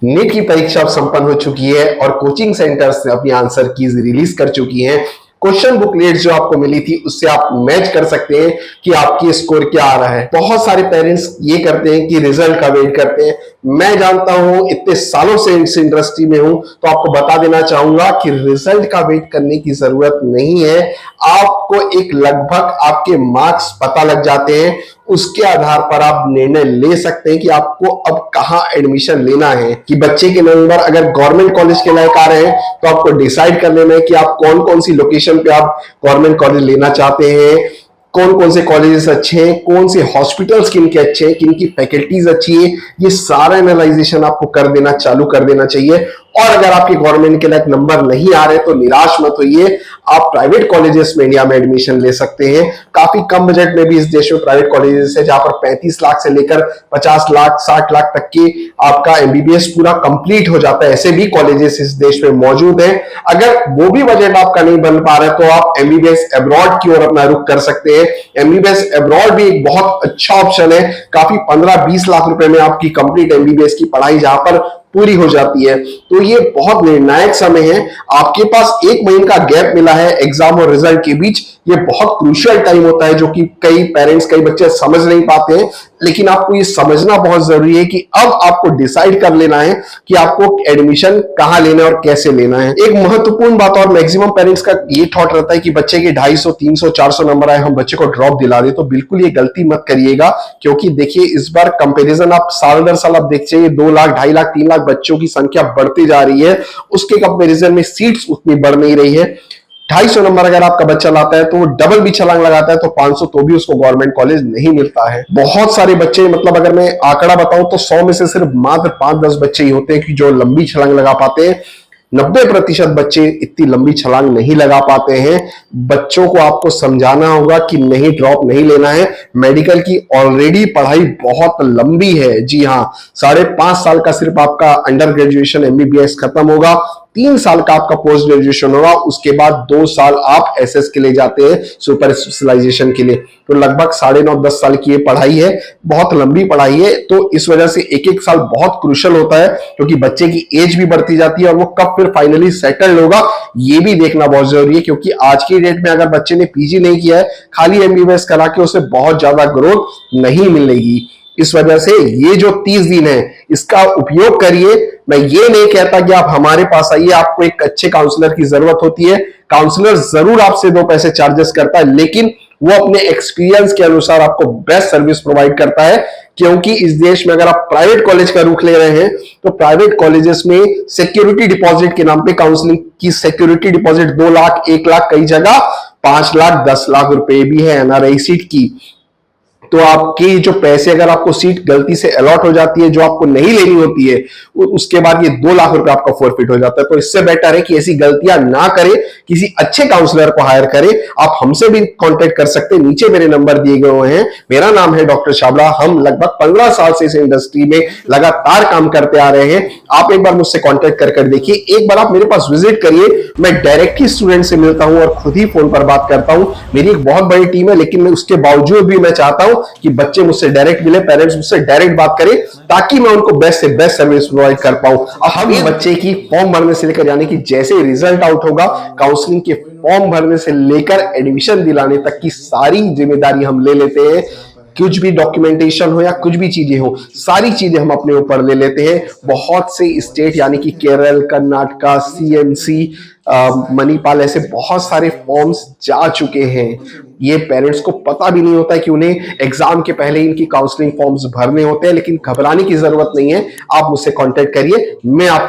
NEET की परीक्षा अब संपन्न हो चुकी है और कोचिंग सेंटर्स ने अपनी आंसर कीज रिलीज कर चुकी हैं। क्वेश्चन बुकलेट जो आपको मिली थी उससे आप मैच कर सकते हैं कि आपकी स्कोर क्या आ रहा है। बहुत सारे पेरेंट्स ये करते हैं कि रिजल्ट का वेट करते हैं। मैं जानता हूं, इतने सालों से इस इंडस्ट्री में हूं, तो आपको बता देना चाहूंगा कि रिजल्ट का वेट करने की जरूरत नहीं है। आपको एक लगभग आपके मार्क्स पता लग जाते हैं, उसके आधार पर आप निर्णय ले सकते हैं कि आपको अब कहां एडमिशन लेना है। कि बच्चे के नंबर अगर गवर्नमेंट कॉलेज के लायक आ रहे हैं तो आपको डिसाइड कर लेना है कि आप कौन कौन सी लोकेशन पे आप गवर्नमेंट कॉलेज लेना चाहते हैं, कौन कौन से कॉलेजेस अच्छे हैं, कौन से हॉस्पिटल्स किनके अच्छे हैं, किनकी फैकल्टीज अच्छी है। ये सारा एनालाइजेशन आपको कर देना चालू कर देना चाहिए। और अगर आपके गवर्नमेंट के लायक नंबर नहीं आ रहे तो निराश मत होइए, आप प्राइवेट कॉलेजेस में इंडिया में एडमिशन ले सकते हैं। काफी कम बजट में भी इस देश में प्राइवेट कॉलेजेस है जहां पर 35 लाख से लेकर 50 लाख 60 लाख तक की आपका एमबीबीएस पूरा कंप्लीट हो जाता है। ऐसे भी कॉलेजेस इस देश में मौजूद हैं। अगर वो भी बजट आपका नहीं बन पा रहा है तो आप एमबीबीएस अब्रॉड की ओर अपना रुख कर सकते हैं। एमबीबीएस अब्रॉड भी एक बहुत अच्छा ऑप्शन है। काफी 15-20 लाख रुपए में आपकी कंप्लीट एमबीबीएस की पढ़ाई जहां पर पूरी हो जाती है। तो ये बहुत निर्णायक समय है। आपके पास 1 महीने का गैप मिला है एग्जाम और रिजल्ट के बीच। ये बहुत क्रूशियल टाइम होता है जो कि कई पेरेंट्स कई बच्चे समझ नहीं पाते हैं, लेकिन आपको ये समझना बहुत जरूरी है कि अब आपको डिसाइड कर लेना है कि आपको एडमिशन कहां लेना है और कैसे लेना है। एक महत्वपूर्ण बात और मैक्सिमम पेरेंट्स का ये थॉट रहता है कि बच्चे के 250, 300, 400 नंबर आए, हम बच्चे को ड्रॉप दिला दे। तो बिल्कुल ये गलती मत करिएगा, क्योंकि देखिए इस बार कंपैरिजन आप साल दर साल आप देखिए 2 लाख 2.5 लाख 3 लाख बच्चों की संख्या बढ़ती जा रही है। उसके कंपैरिजन में सीट्स उतनी बढ़ नहीं रही है। 250 नंबर अगर आपका बच्चा लाता है तो वो डबल भी छलांग लगाता है तो 500 तो भी उसको गवर्नमेंट कॉलेज नहीं मिलता है। बहुत सारे बच्चे, मतलब अगर मैं आंकड़ा बताऊं तो 100 में से सिर्फ मात्र 5-10 बच्चे ही होते हैं कि जो लंबी छलांग लगा पाते हैं। 90% बच्चे इतनी लंबी छलांग नहीं लगा पाते हैं। बच्चों को आपको समझाना होगा कि नहीं, ड्रॉप नहीं लेना है। मेडिकल की ऑलरेडी पढ़ाई बहुत लंबी है। जी हाँ, 5.5 साल का सिर्फ आपका अंडर ग्रेजुएशन एमबीबीएस खत्म होगा, 3 साल का आपका पोस्ट ग्रेजुएशन होगा, उसके बाद 2 साल आप एसएस के लिए जाते हैं, सुपर स्पेशलाइजेशन के लिए। तो लगभग 9.5-10 साल की ये पढ़ाई है, बहुत लंबी पढ़ाई है। तो इस वजह से एक एक साल बहुत क्रूशियल होता है, क्योंकि बच्चे की एज भी बढ़ती जाती है और वो कब फिर फाइनली सेटल्ड होगा ये भी देखना बहुत जरूरी है। क्योंकि आज की डेट में अगर बच्चे ने पीजी नहीं किया है, खाली एमबीबीएस करा के उसे बहुत ज्यादा ग्रोथ नहीं मिलेगी। इस वजह से ये जो 30 दिन है इसका उपयोग करिए। मैं ये नहीं कहता कि आप हमारे पास आइए, आपको एक अच्छे काउंसलर की जरूरत होती है। काउंसलर जरूर आपसे 2 पैसे चार्जेस करता है, लेकिन वो अपने एक्सपीरियंस के अनुसार आपको बेस्ट सर्विस प्रोवाइड करता है। क्योंकि इस देश में अगर आप प्राइवेट कॉलेज का रुख ले रहे हैं तो प्राइवेट कॉलेजेस में सिक्योरिटी डिपॉजिट के नाम पे काउंसलिंग की सिक्योरिटी डिपॉजिट 2 लाख 1 लाख, कई जगह 5 लाख 10 लाख रुपए भी है एनआरआई सीट की। तो आपके जो पैसे, अगर आपको सीट गलती से अलॉट हो जाती है जो आपको नहीं लेनी होती है, उसके बाद ये 2 लाख रुपए आपका फॉरफिट हो जाता है। तो इससे बेटर है कि ऐसी गलतियां ना करें, किसी अच्छे काउंसलर को हायर करें। आप हमसे भी कांटेक्ट कर सकते हैं, नीचे मेरे नंबर दिए गए हुए हैं। मेरा नाम है डॉक्टर छाबड़ा। हम लगभग 15 साल से इस इंडस्ट्री में लगातार काम करते आ रहे हैं। आप एक बार मुझसे कांटेक्ट कर देखिए, एक बार आप मेरे पास विजिट करिए। मैं डायरेक्ट ही स्टूडेंट से मिलता हूं और खुद ही फोन पर बात करता हूं। मेरी एक बहुत बड़ी टीम है, लेकिन मैं उसके बावजूद भी मैं चाहता हूं कि बच्चे मुझसे डायरेक्ट मिले, पेरेंट्स मुझसे डायरेक्ट बात करें, ताकि मैं उनको बेस्ट से बेस्ट सर्विस प्रोवाइड कर पाऊं। अब हम बच्चे की फॉर्म भरने से लेकर, यानी कि जैसे रिजल्ट आउट होगा, काउंसलिंग के फॉर्म भरने से लेकर एडमिशन दिलाने तक की सारी जिम्मेदारी हम ले लेते हैं। कुछ भी डॉक्यूमेंटेशन हो या कुछ भी चीजें हो, सारी चीजें हम अपने ऊपर ले लेते हैं। बहुत से स्टेट यानी कि केरल, कर्नाटका, सीएमसी, मणिपाल, ऐसे बहुत सारे फॉर्म्स जा चुके हैं। ये पेरेंट्स को पता भी नहीं होता है कि उन्हें एग्जाम के पहले इनकी काउंसलिंग फॉर्म्स भरने होते हैं, लेकिन घबराने की जरूरत नहीं है। आप मुझसे कांटेक्ट करिए, मैं आपकी